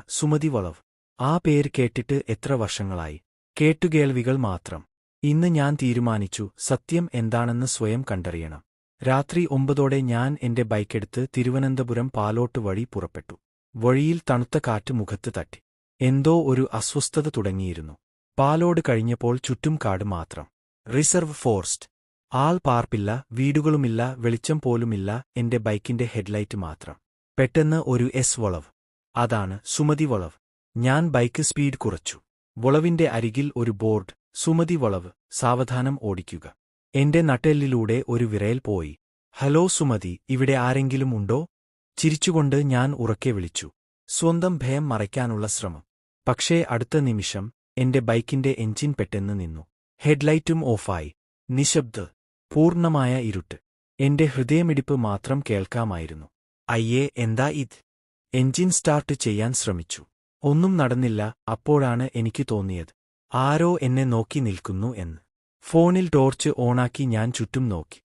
സുമതി വളവ്. ആ പേര് കേട്ടിട്ട് എത്ര വർഷങ്ങളായി. കേട്ടുകേൾവികൾ മാത്രം. ഇന്ന് ഞാൻ തീരുമാനിച്ചു, സത്യം എന്താണെന്ന് സ്വയം കണ്ടറിയണം. രാത്രി 9ഓടെ ഞാൻ എന്റെ ബൈക്കെടുത്ത് തിരുവനന്തപുരം പാലോട്ട് വഴി പുറപ്പെട്ടു. വഴിയിൽ തണുത്ത കാറ്റ് മുഖത്ത് തട്ടി. എന്തോ ഒരു അസ്വസ്ഥത തുടങ്ങിയിരുന്നു. പാലോട് കഴിഞ്ഞപ്പോൾ ചുറ്റും കാട് മാത്രം. Reserve forest. ആൾ പാർപ്പില്ല, വീടുകളുമില്ല, വെളിച്ചം പോലുമില്ല, എന്റെ ബൈക്കിന്റെ ഹെഡ്ലൈറ്റ് മാത്രം. പെട്ടെന്ന് ഒരു വളവ്. അതാണ് സുമതി വളവ്. ഞാൻ ബൈക്ക് സ്പീഡ് കുറച്ചു. വളവിന്റെ അരികിൽ ഒരു ബോർഡ്, സുമതി വളവ്, സാവധാനം ഓടിക്കുക. എന്റെ നട്ടെല്ലിലൂടെ ഒരു വിറയൽ പോയി. ഹലോ സുമതി, ഇവിടെ ആരെങ്കിലും ഉണ്ടോ? ചിരിച്ചുകൊണ്ട് ഞാൻ ഉറക്കെ വിളിച്ചു. സ്വന്തം ഭയം മറയ്ക്കാനുള്ള ശ്രമം. പക്ഷേ അടുത്ത നിമിഷം എന്റെ ബൈക്കിന്റെ എഞ്ചിൻ പെട്ടെന്ന് നിന്നു. ഹെഡ്ലൈറ്റും ഓഫായി. നിശബ്ദ. പൂർണ്ണമായ ഇരുട്ട്. എന്റെ ഹൃദയമിടിപ്പ് മാത്രം കേൾക്കാമായിരുന്നു. അയ്യേ, എന്താ ഇത്? എഞ്ചിൻ സ്റ്റാർട്ട് ചെയ്യാൻ ശ്രമിച്ചു. ഒന്നും നടന്നില്ല. അപ്പോഴാണ് എനിക്ക് തോന്നിയത്, ആരോ എന്നെ നോക്കി നിൽക്കുന്നു എന്ന്. ഫോണിൽ ടോർച്ച് ഓണാക്കി ഞാൻ ചുറ്റും നോക്കി.